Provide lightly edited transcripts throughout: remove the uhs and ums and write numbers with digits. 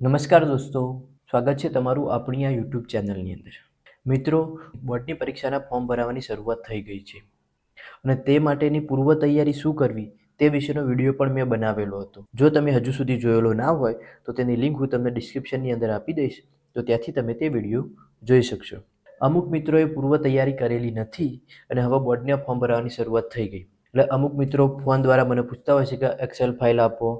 નમસ્કાર દોસ્તો, સ્વાગત છે તમારું આપણી આ યુટ્યુબ ચેનલની અંદર. મિત્રો, બોર્ડની પરીક્ષાના ફોર્મ ભરાવાની શરૂઆત થઈ ગઈ છે અને તે માટેની પૂર્વ તૈયારી શું કરવી તે વિશેનો વિડીયો પણ મેં બનાવેલો હતો. જો તમે હજુ સુધી જોયેલો ના હોય તો તેની લિંક હું તમને ડિસ્ક્રિપ્શનની અંદર આપી દઈશ, તો ત્યાંથી તમે તે વિડીયો જોઈ શકશો. અમુક મિત્રોએ પૂર્વ તૈયારી કરેલી નથી અને હવે બોર્ડના ફોર્મ ભરવાની શરૂઆત થઈ ગઈ. એટલે અમુક મિત્રો ફોન દ્વારા મને પૂછતા હોય છે કે એક્સેલ ફાઇલ આપો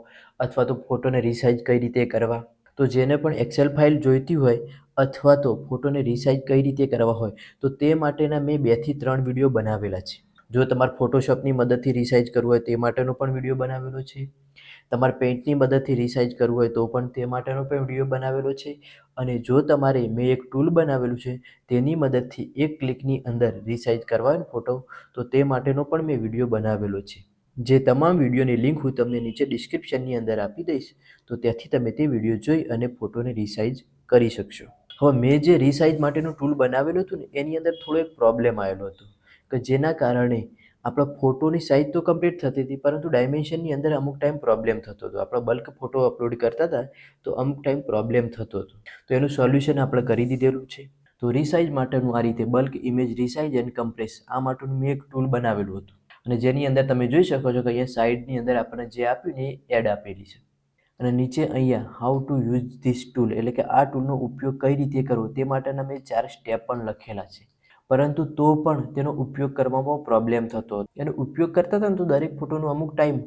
અથવા તો ફોટોને રિસાઇઝ કઈ રીતે કરવા. તો જેને પણ એક્સેલ ફાઇલ જોઈતી હોય અથવા તો ફોટોને રિસાઇઝ કઈ રીતે કરવા હોય તો તે માટેના મેં 2 થી 3 વિડીયો બનાવેલા છે. જો તમારે ફોટોશોપની મદદથી રિસાઇઝ કરવું હોય તે માટેનો પણ વિડીયો બનાવેલો છે. તમારે પેઇન્ટની મદદથી રિસાઇઝ કરવું હોય તો પણ તે માટેનો પણ વિડીયો બનાવેલો છે. અને જો તમારે મેં એક ટૂલ બનાવેલું છે તેની મદદથી એક ક્લિકની અંદર રિસાઇઝ કરવા ફોટો તો તે માટેનો પણ મેં વિડીયો બનાવેલો છે. જે તમામ વિડીયોની લિંક હું તમને નીચે ડિસ્ક્રિપ્શનની અંદર આપી દઈશ, તો ત્યાંથી તમે તે વિડીયો જોઈ અને ફોટોને રિસાઇઝ કરી શકશો. હવે મેં જે રિસાઇઝ માટેનું ટૂલ બનાવેલું હતું ને એની અંદર થોડો એક પ્રોબ્લેમ આવેલો હતો કે જેના કારણે આપણા ફોટોની સાઇઝ તો કમ્પ્લીટ થતી હતી, પરંતુ ડાયમેન્શનની અંદર અમુક ટાઈમ પ્રોબ્લેમ થતો હતો. આપણે બલ્ક ફોટો અપલોડ કરતા હતા તો અમુક ટાઈમ પ્રોબ્લેમ થતો હતો. તો એનું સોલ્યુશન આપણે કરી દીધેલું છે. તો રિસાઇઝ માટેનું આ રીતે bulk image resize and compress આ માટેનું મેં એક ટૂલ બનાવેલું હતું. અને જેની અંદર તમે જોઈ શકો છો કે અહીંયા સાઇડની અંદર આપણને જે આપ્યું ને એ એડ આપેલી છે અને નીચે અહીંયા how to use this tool એટલે કે આ ટૂલનો ઉપયોગ કઈ રીતે કરવો તે માટેના મેં 4 સ્ટેપ પણ લખેલા છે. પરંતુ તો પણ તેનો ઉપયોગ કરવામાં પ્રોબ્લેમ થતો હતો. એનો ઉપયોગ કરતા હતા ને તો દરેક ફોટોનો અમુક ટાઈમ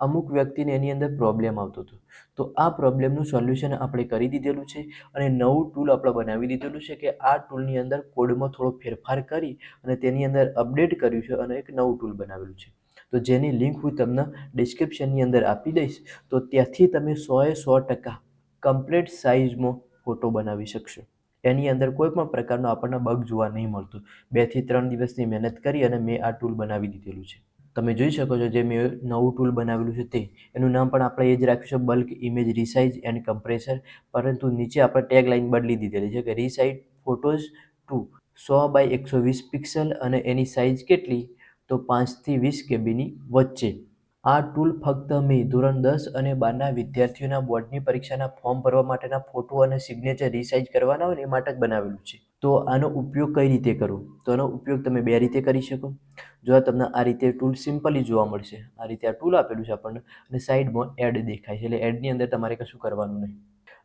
અમુક વ્યક્તિને એની અંદર પ્રોબ્લેમ આવતો હતો. તો આ પ્રોબ્લેમનું સોલ્યુશન આપણે કરી દીધેલું છે અને નવું ટૂલ આપણે બનાવી દીધેલું છે કે આ ટૂલની અંદર કોડમાં થોડો ફેરફાર કરી અને તેની અંદર અપડેટ કર્યું છે અને એક નવું ટૂલ બનાવેલું છે. તો જેની લિંક હું તમને ડિસ્ક્રિપ્શનની અંદર આપી દઈશ, તો ત્યાંથી તમે 100% કમ્પ્લીટ સાઇઝમાં ફોટો બનાવી શકશો. એની અંદર કોઈ પણ પ્રકારનો આપણને બગ જોવા નહીં મળતું. 2 થી 3 દિવસની મહેનત કરી અને મેં આ ટૂલ બનાવી દીધેલું છે. તમે જોઈ શકો છો જે મેં નવું ટૂલ બનાવેલું છે તે એનું નામ પણ આપણે એ જ રાખ્યું છે, bulk image resize and compressor. પરંતુ નીચે આપણે ટેગ લાઇન બદલી દીધેલી છે કે resize photos two 100x120 pixel અને એની સાઇઝ કેટલી તો 5 થી 20 કેબીની વચ્ચે. આ ટૂલ ફક્ત મેં ધોરણ 10 અને 12ના વિદ્યાર્થીઓના બોર્ડની પરીક્ષાના ફોર્મ ભરવા માટેના ફોટો અને સિગ્નેચર રિસાઇઝ કરવાના હોય ને એ માટે જ બનાવેલું છે. તો આનો ઉપયોગ કઈ રીતે કરવો? તો આનો ઉપયોગ તમે 2 રીતે કરી શકો. જો તમને આ રીતે ટૂલ સિમ્પલી જોવા મળશે, આ રીતે આ ટૂલ આપેલું છે આપણને અને સાઈડમાં એડ દેખાય છે, એટલે એડની અંદર તમારે કશું કરવાનું નહીં.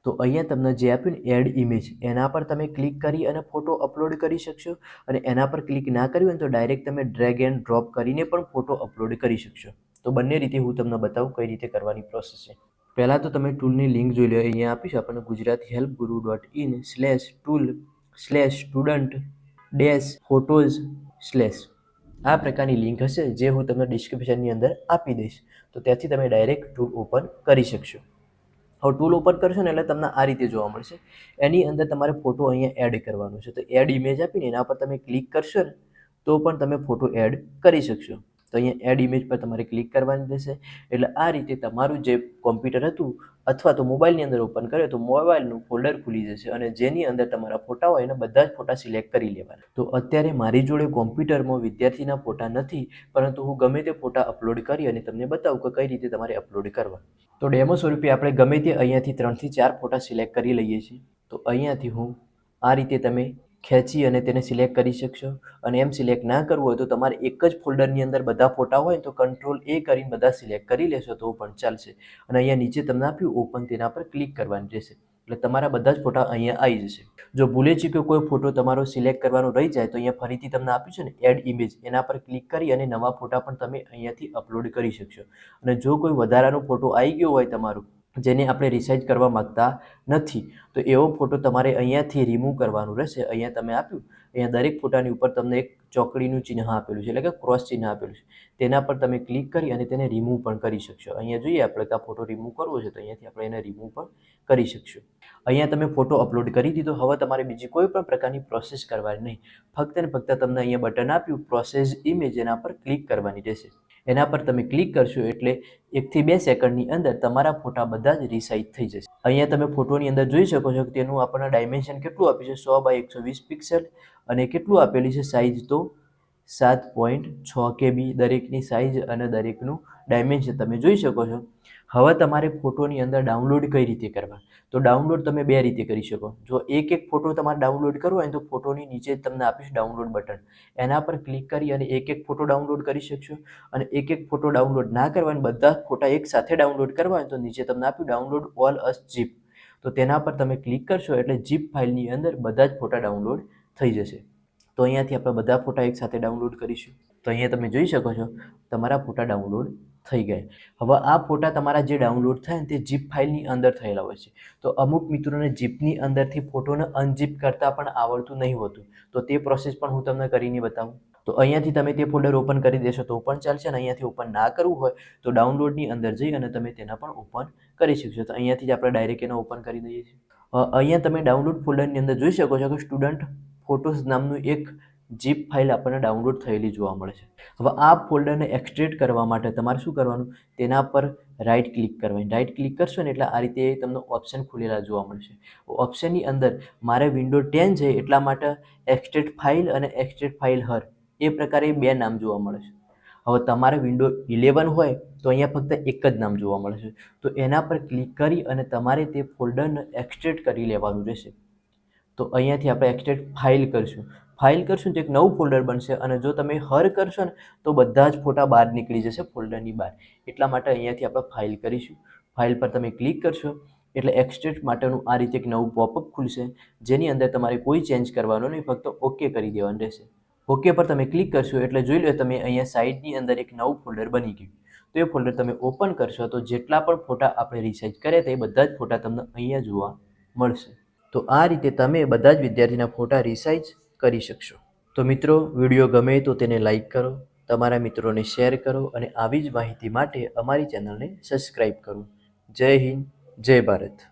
તો અહીંયા તમને જે આપ્યું ને એડ ઇમેજ એના પર તમે ક્લિક કરી અને ફોટો અપલોડ કરી શકશો. અને એના પર ક્લિક ના કર્યું હોય તો ડાયરેક્ટ તમે ડ્રેગ એન્ડ ડ્રોપ કરીને પણ ફોટો અપલોડ કરી શકશો. તો બંને રીતે હું તમને બતાવું કઈ રીતે કરવાની પ્રોસેસ છે. પહેલાં તો તમે ટૂલની લિંક જોઈ લો. અહીંયા આપીશ આપણને gujaratihelpguru.in/tool/student-photos/ આ પ્રકારની લિંક હશે જે હું તમને ડિસ્ક્રિપ્શનની અંદર આપી દઈશ. તો ત્યાંથી તમે ડાયરેક્ટ ટૂલ ઓપન કરી શકશો. હવે ટૂલ ઓપન કરશો ને એટલે તમને આ રીતે જોવા મળશે. એની અંદર તમારે ફોટો અહીંયા એડ કરવાનો છે. તો એડ ઇમેજ આપીને એના પર તમે ક્લિક કરશો ને તો પણ તમે ફોટો એડ કરી શકશો. તો અહીંયા એડ ઇમેજ પર તમારે ક્લિક કરવાની રહેશે. એટલે આ રીતે તમારું જે કોમ્પ્યુટર હતું અથવા તો મોબાઈલની અંદર ઓપન કરે તો મોબાઈલનું ફોલ્ડર ખુલી જશે અને જેની અંદર તમારા ફોટા હોય એને બધા જ ફોટા સિલેક્ટ કરી લેવાના. તો અત્યારે મારી જોડે કોમ્પ્યુટરમાં વિદ્યાર્થીના ફોટા નથી, પરંતુ હું ગમે તે ફોટા અપલોડ કરી અને તમને બતાવું કે કઈ રીતે તમારે અપલોડ કરવા. તો ડેમો સ્વરૂપે આપણે ગમે તે અહીંયાથી 3 થી 4 ફોટા સિલેક્ટ કરી લઈએ છીએ. તો અહીંયાથી હું આ રીતે તમે ખેંચી અને તેને સિલેક્ટ કરી શકશો. અને એમ સિલેક્ટ ના કરવું હોય તો તમારે એક જ ફોલ્ડરની અંદર બધા ફોટા હોય તો Ctrl+A કરીને બધા સિલેક્ટ કરી લેશો તો પણ ચાલશે. અને અહીંયા નીચે તમને આપ્યું ઓપન, તેના પર ક્લિક કરવાની રહેશે એટલે તમારા બધા જ ફોટા અહીંયા આવી જશે. જો ભૂલે ચૂકે કોઈ ફોટો તમારો સિલેક્ટ કરવાનો રહી જાય તો અહીંયા ફરીથી તમને આપ્યું છે ને એડ ઇમેજ, એના પર ક્લિક કરી અને નવા ફોટા પણ તમે અહીંયાથી અપલોડ કરી શકશો. અને જો કોઈ વધારાનો ફોટો આવી ગયો હોય તમારો જેને આપણે રિસાઇઝ કરવા માંગતા નથી તો એવો ફોટો તમારે અહીંયાથી રિમૂવ કરવાનું રહેશે. અહીંયા તમે આપ્યું, અહીંયા દરેક ફોટાની ઉપર તમને એક ચોકડીનું ચિહ્ન આપેલું છે એટલે કે ક્રોસ ચિહ્ન આપેલું છે. તેના પર તમે ક્લિક કરી અને તેને રિમૂવ પણ કરી શકશો. અહીંયા જોઈએ આપણે કે આ ફોટો રિમૂવ કરવો છે તો અહીંયાથી આપણે એને રિમૂવ પણ કરી શકશું. અહીંયા તમે ફોટો અપલોડ કરી દીધો. હવે તમારે બીજી કોઈ પણ પ્રકારની પ્રોસેસ કરવાની નહીં. ફક્ત ને ફક્ત તમને અહીંયા બટન આપ્યું પ્રોસેસ ઇમેજ, એના પર ક્લિક કરવાની રહેશે. એના પર તમે ક્લિક કરશો એટલે 1 થી 2 સેકન્ડની અંદર તમારા ફોટા બધા જ રિસાઇઝ થઈ જશે. અહીંયા તમે ફોટોની અંદર જોઈ શકો છો કે તેનું આપણને ડાયમેન્શન કેટલું આપ્યું છે, 100x120 પિક્સલ અને કેટલું આપેલી છે સાઇઝ તો 7.6 KB દરેકની સાઇઝ અને દરેકનું ડાયમેન્શન તમે જોઈ શકો છો. હવે તમારે ફોટોની અંદર ડાઉનલોડ કઈ રીતે કરવા? તો ડાઉનલોડ તમે બે રીતે કરી શકો. જો એક ફોટો તમારે ડાઉનલોડ કરવો હોય તો ફોટોની નીચે તમને આપીશ ડાઉનલોડ બટન, એના પર ક્લિક કરી અને એક ફોટો ડાઉનલોડ કરી શકશો. અને એક ફોટો ડાઉનલોડ ના કરવા અને બધા ફોટા એક સાથે ડાઉનલોડ કરવા હોય તો નીચે તમને આપ્યું ડાઉનલોડ ઓલ અસ zip, તો તેના પર તમે ક્લિક કરશો એટલે zip ફાઇલની અંદર બધા જ ફોટા ડાઉનલોડ થઈ જશે. તો અહીંયાથી આપણે બધા ફોટા એક સાથે ડાઉનલોડ કરીશું. તો અહીંયા તમે જોઈ શકો છો તમારા ફોટા ડાઉનલોડ થઈ ગયા. હવે આ ફોટા તમારા જે ડાઉનલોડ થાય ને તે zip ફાઇલની અંદર થયેલા હોય છે. તો અમુક મિત્રોને zipની અંદરથી ફોટોને અનઝીપ કરતાં પણ આવડતું નહીં હોતું, તો તે પ્રોસેસ પણ હું તમને કરીને બતાવું. તો અહીંયાથી તમે તે ફોલ્ડર ઓપન કરી દેશો તો પણ ચાલશે, અને અહીંયાથી ઓપન ના કરવું હોય તો ડાઉનલોડની અંદર જઈ અને તમે તેના પણ ઓપન કરી શકશો. તો અહીંયાથી જ આપણે ડાયરેક્ટ એને ઓપન કરી દઈએ છીએ. અહીંયા તમે ડાઉનલોડ ફોલ્ડરની અંદર જોઈ શકો છો કે સ્ટુડન્ટ ફોટોઝ નામનું એક zip ફાઇલ આપણને ડાઉનલોડ થયેલી જોવા મળે છે. હવે આ ફોલ્ડરને એક્સટ્રેક્ટ કરવા માટે તમારે શું કરવાનું, તેના પર રાઇટ ક્લિક કરવાની. રાઇટ ક્લિક કરશો ને એટલે આ રીતે તમને ઓપ્શન ખુલેલા જોવા મળશે. ઓપ્શનની અંદર મારે વિન્ડો 10 છે એટલા માટે એક્સટ્રેક્ટ ફાઇલ અને એક્સટ્રેક્ટ ફાઇલ હર એ પ્રકારે બે નામ જોવા મળે છે. હવે તમારે વિન્ડો 11 હોય તો અહીંયા ફક્ત એક જ નામ જોવા મળે છે. તો એના પર ક્લિક કરી અને તમારે તે ફોલ્ડરને એક્સટ્રેક્ટ કરી લેવાનું રહેશે. તો અહીંયાથી આપણે એક્સટ્રેક્ટ ફાઇલ કરશું. ફાઇલ કરશું તો એક નવું ફોલ્ડર બનશે, અને જો તમે હર કરશો ને તો બધા જ ફોટા બહાર નીકળી જશે ફોલ્ડરની બહાર. એટલા માટે અહીંયાથી આપણે ફાઇલ કરીશું. ફાઇલ પર તમે ક્લિક કરશો એટલે એક્સટ્રેક્ટ માટેનું આ રીતે એક નવું પોપઅપ ખુલશે, જેની અંદર તમારે કોઈ ચેન્જ કરવાનો નહીં, ફક્ત ઓકે કરી દેવાનું રહેશે. ઓકે પર તમે ક્લિક કરશો એટલે જોઈ લો તમે અહીંયા સાઈડની અંદર એક નવું ફોલ્ડર બની ગયું. તો એ ફોલ્ડર તમે ઓપન કરશો તો જેટલા પણ ફોટા આપણે રિસાઇઝ કર્યા હતા એ બધા જ ફોટા તમને અહીંયા જોવા મળશે. તો આ રીતે તમે બધા જ વિદ્યાર્થીના ફોટા રિસાઇઝ કરી શકશો. તો મિત્રો, વિડીયો ગમે તો તેને લાઈક કરો, તમારા મિત્રોને શેર કરો અને આવી જ માહિતી માટે અમારી ચેનલને સબસ્ક્રાઈબ કરો. જય હિન્દ, જય ભારત.